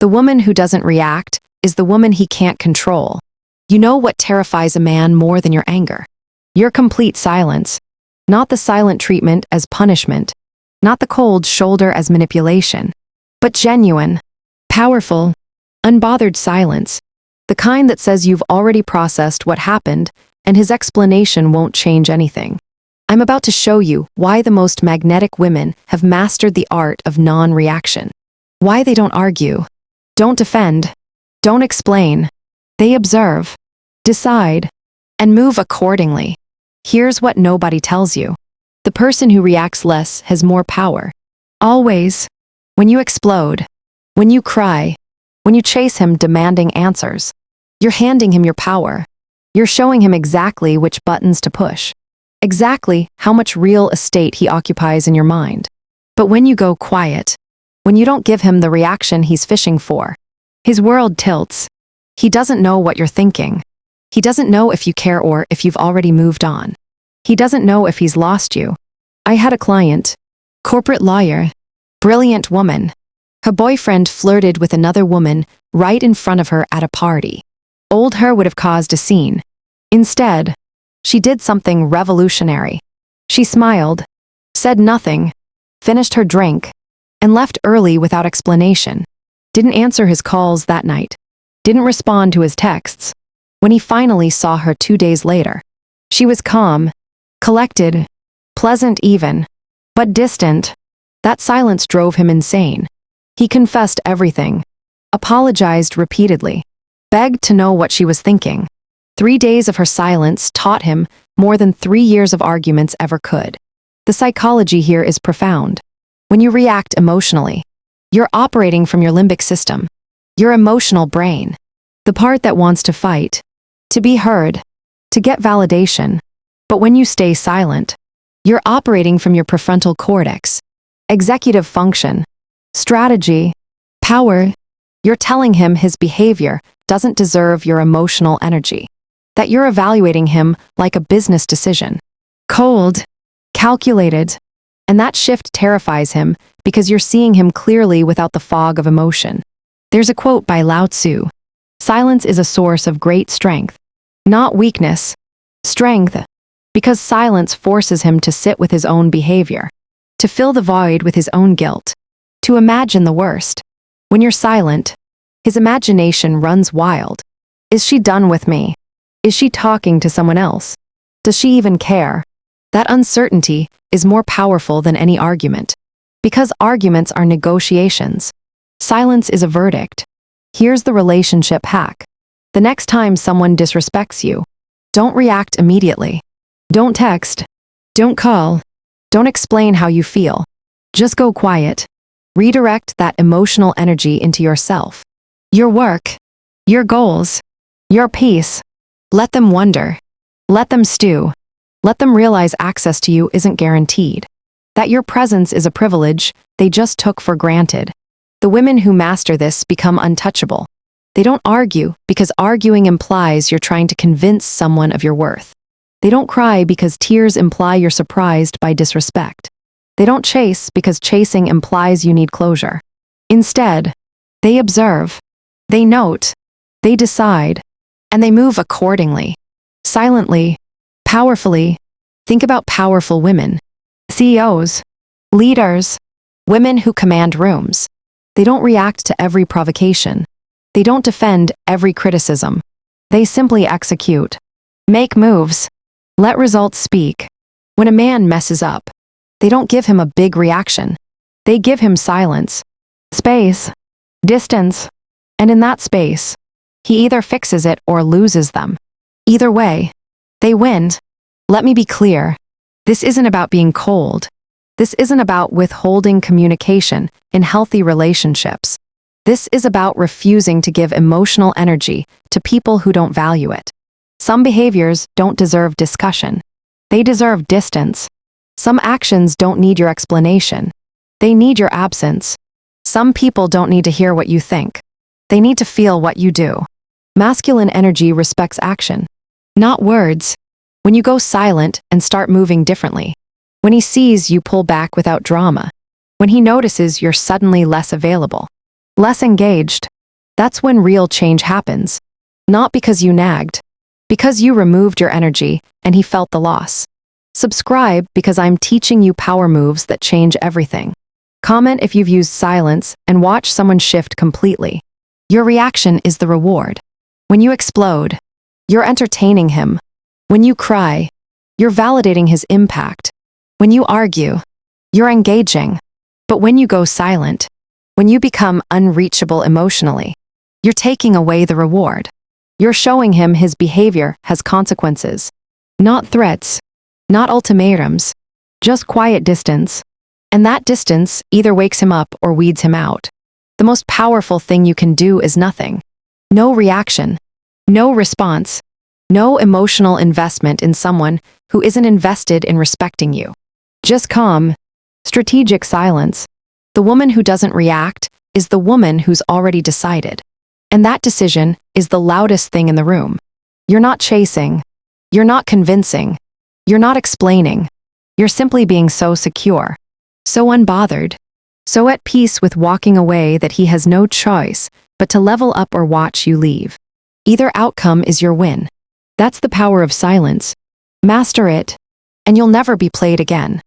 The woman who doesn't react is the woman he can't control. You know what terrifies a man more than your anger? Your complete silence. Not the silent treatment as punishment, not the cold shoulder as manipulation, but genuine, powerful, unbothered silence, the kind that says you've already processed what happened and his explanation won't change anything. I'm about to show you why the most magnetic women have mastered the art of non-reaction. Why they don't argue, don't defend, don't explain. They observe, decide, and move accordingly. Here's what nobody tells you. The person who reacts less has more power. Always. When you explode, when you cry, when you chase him demanding answers, you're handing him your power. You're showing him exactly which buttons to push, exactly how much real estate he occupies in your mind. But when you go quiet, when you don't give him the reaction he's fishing for, his world tilts. He doesn't know what you're thinking. He doesn't know if you care or if you've already moved on. He doesn't know if he's lost you. I had a client, corporate lawyer, brilliant woman. Her boyfriend flirted with another woman right in front of her at a party. Old her would have caused a scene. Instead, she did something revolutionary. She smiled, said nothing, finished her drink, and left early without explanation. Didn't answer his calls that night. Didn't respond to his texts. When he finally saw her 2 days later, she was calm, collected, pleasant even, but distant. That silence drove him insane. He confessed everything, apologized repeatedly, begged to know what she was thinking. 3 days of her silence taught him more than 3 years of arguments ever could. The psychology here is profound. When you react emotionally, you're operating from your limbic system, your emotional brain, the part that wants to fight, to be heard, to get validation. But when you stay silent, you're operating from your prefrontal cortex, executive function, strategy, power. You're telling him his behavior doesn't deserve your emotional energy, that you're evaluating him like a business decision. Cold, calculated, and that shift terrifies him because you're seeing him clearly without the fog of emotion. There's a quote by Lao Tzu: "Silence is a source of great strength, not weakness, strength," because silence forces him to sit with his own behavior, to fill the void with his own guilt, to imagine the worst. When you're silent, his imagination runs wild. Is she done with me? Is she talking to someone else? Does she even care? That uncertainty is more powerful than any argument. Because arguments are negotiations. Silence is a verdict. Here's the relationship hack. The next time someone disrespects you, don't react immediately. Don't text. Don't call. Don't explain how you feel. Just go quiet. Redirect that emotional energy into yourself, your work, your goals, your peace. Let them wonder. Let them stew. Let them realize access to you isn't guaranteed. That your presence is a privilege they just took for granted. The women who master this become untouchable. They don't argue because arguing implies you're trying to convince someone of your worth. They don't cry because tears imply you're surprised by disrespect. They don't chase because chasing implies you need closure. Instead, they observe, they note, they decide, and they move accordingly. Silently, powerfully. Think about powerful women, CEOs, leaders, women who command rooms. They don't react to every provocation. They don't defend every criticism. They simply execute. Make moves. Let results speak. When a man messes up, they don't give him a big reaction. They give him silence, space, distance, and in that space, he either fixes it or loses them. Either way, they win. Let me be clear. This isn't about being cold. This isn't about withholding communication in healthy relationships. This is about refusing to give emotional energy to people who don't value it. Some behaviors don't deserve discussion. They deserve distance. Some actions don't need your explanation. They need your absence. Some people don't need to hear what you think. They need to feel what you do. Masculine energy respects action, not words. When you go silent and start moving differently, when he sees you pull back without drama, when he notices you're suddenly less available, less engaged, That's when real change happens. Not because you nagged, because you removed your energy and he felt the loss. Subscribe because I'm teaching you power moves that change everything. Comment if you've used silence and watch someone shift completely. Your reaction is the reward. When you explode, you're entertaining him. When you cry, you're validating his impact. When you argue, you're engaging. But when you go silent, when you become unreachable emotionally, you're taking away the reward. You're showing him his behavior has consequences. Not threats, not ultimatums, just quiet distance. And that distance either wakes him up or weeds him out. The most powerful thing you can do is nothing. No reaction, no response, no emotional investment in someone who isn't invested in respecting you. Just calm, strategic silence. The woman who doesn't react is the woman who's already decided. And that decision is the loudest thing in the room. You're not chasing. You're not convincing. You're not explaining. You're simply being so secure, so unbothered, so at peace with walking away that he has no choice but to level up or watch you leave. Either outcome is your win. That's the power of silence. Master it, and you'll never be played again.